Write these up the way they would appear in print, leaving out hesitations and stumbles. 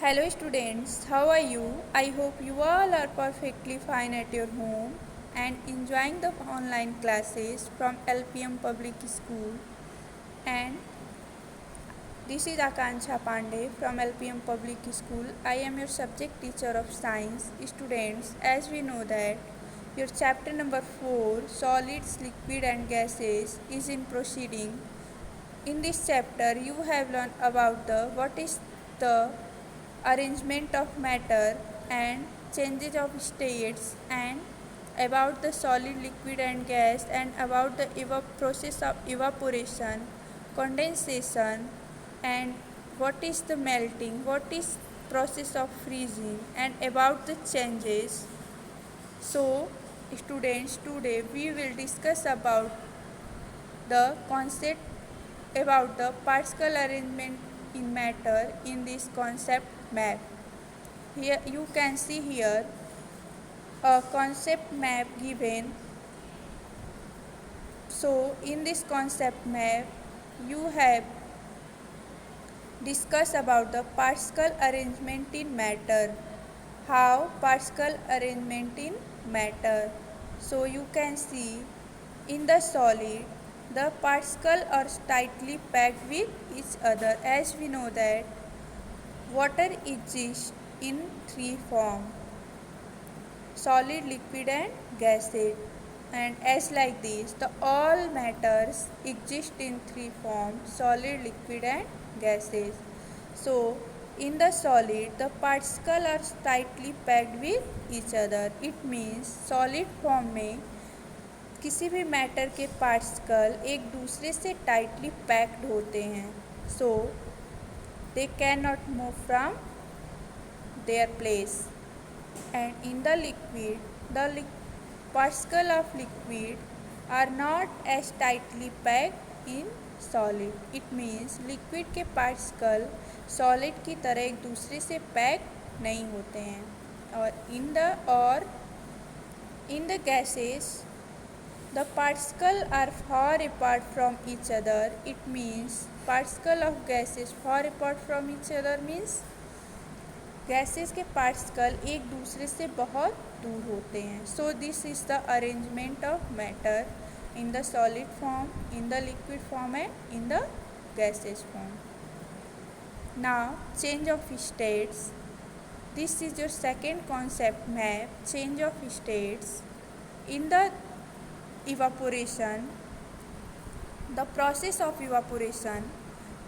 Hello students, how are you? I hope you all are perfectly fine at your home and enjoying the online classes from LPM Public School. And this is Akanksha Pandey from LPM Public School. I am your subject teacher of science. Students, as we know that your chapter number 4, solids, liquid and gases, is in proceeding. In this chapter, you have learned about what is the arrangement of matter and changes of states, and about the solid, liquid and gas, and about the process of evaporation, condensation, and what is the melting, what is process of freezing, and about the changes. So students, today we will discuss about the concept about the particle arrangement in matter in this concept map. Here you can see here a concept map given. So in this concept map you have discussed about the particle arrangement in matter. How particle arrangement in matter. So you can see in the solid the particles are tightly packed with each other. As we know that water exists in three forms: solid, liquid and gases. And as like this, the all matters exist in three forms: solid, liquid and gases. So in the solid, the particles are tightly packed with each other. It means solid form में किसी भी matter के particle एक दूसरे से tightly packed होते हैं. So they can not move from their place. And in the liquid the particle of liquid are not as tightly packed in solid. It means liquid के पार्टिकल सॉलिड की तरह एक दूसरे से पैक नहीं होते हैं. और in the gases the particles are far apart from each other. It means particle of gases far apart from each other means gases के particle एक दूसरे से बहुत दूर होते हैं. So this is the arrangement of matter in the solid form, in the liquid form and in the gaseous form. Now change of states. This is your second concept map, change of states. In the evaporation, the process of evaporation,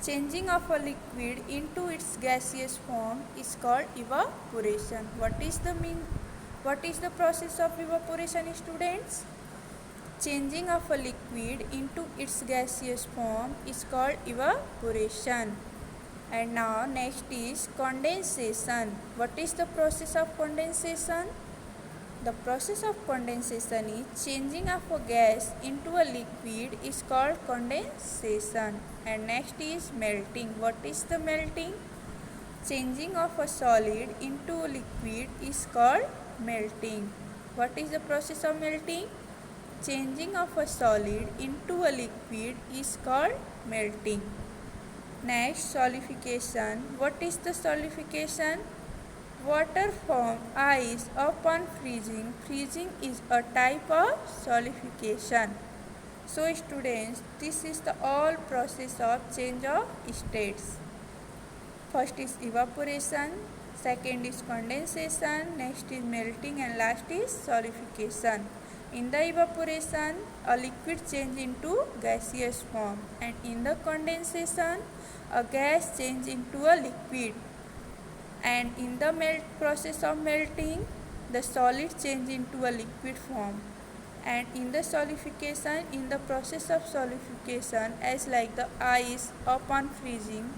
changing of a liquid into its gaseous form, is called evaporation. What is the process of evaporation, students? Changing of a liquid into its gaseous form is called evaporation. And now next is condensation. What is the process of condensation? The process of condensation is changing of a gas into a liquid is called condensation. And next is melting. What is the melting? Changing of a solid into a liquid is called melting. What is the process of melting? Changing of a solid into a liquid is called melting. Next, solidification. What is the solidification? Water form ice upon freezing. Freezing is a type of solidification. So students, this is the all process of change of states. First is evaporation, second is condensation, next is melting and last is solidification. In the evaporation, a liquid change into gaseous form, and in the condensation, a gas change into a liquid. And in the process of melting, the solid change into a liquid form. And in the solidification, in the process of solidification, as like the ice upon freezing,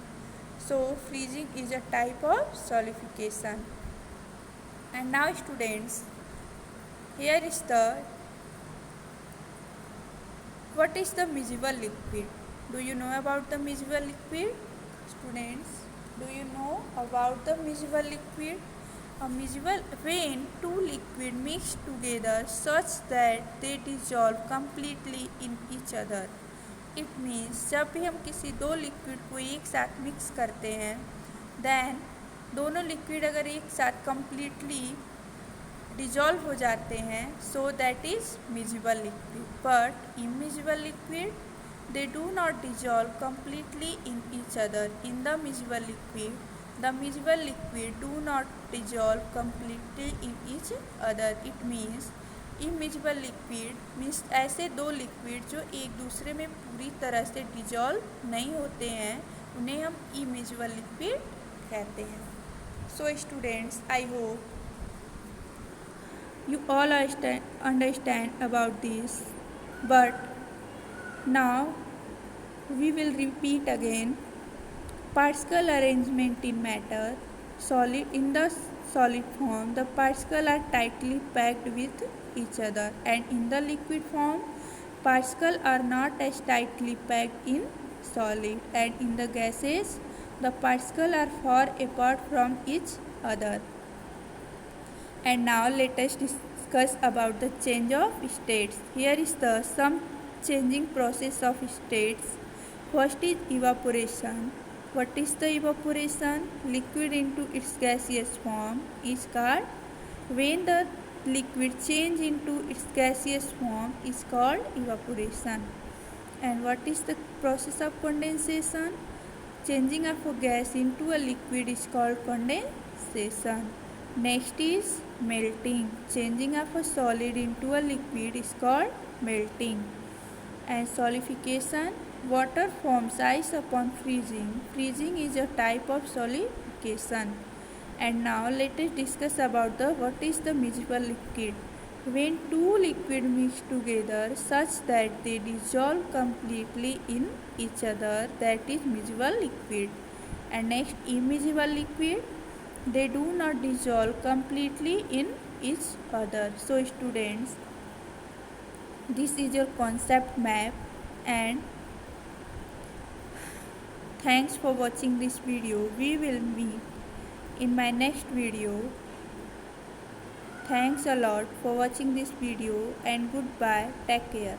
so freezing is a type of solidification. And now students, here is what is the miscible liquid? Do you know about the miscible liquid? Students, do you know about the miscible liquid? A miscible, when two liquid mix together such that they dissolve completely in each other. It means जब भी हम किसी दो liquid को एक साथ mix करते हैं, then दोनों लिक्विड अगर एक साथ कम्प्लीटली डिजॉल्व हो जाते हैं, so that is miscible liquid. But immiscible liquid, they do not dissolve completely in each other. In the miscible liquid do not dissolve completely in each other. It means immiscible liquid means ऐसे दो liquid जो एक दूसरे में पूरी तरह से dissolve नहीं होते हैं, उन्हें हम immiscible लिक्विड कहते हैं. So students, I hope you all understand about this, but now we will repeat again. Particle arrangement in matter. Solid in the solid form, the particles are tightly packed with each other, and in the liquid form, particles are not as tightly packed in solid, and in the gases, the particles are far apart from each other. And now let us discuss about the change of states. Here is the some changing process of states. First is evaporation. What is the evaporation? Liquid into its gaseous form is called. When the liquid change into its gaseous form is called evaporation. And what is the process of condensation? Changing of a gas into a liquid is called condensation. Next is melting. Changing of a solid into a liquid is called melting. And solidification. Water forms ice upon freezing. Freezing is a type of solidification. And now let us discuss about what is the miscible liquid. When two liquids mix together such that they dissolve completely in each other, that is miscible liquid. And next, immiscible liquid, they do not dissolve completely in each other. So students, this is your concept map, and thanks for watching this video. We will meet in my next video. Thanks a lot for watching this video, and goodbye. Take care.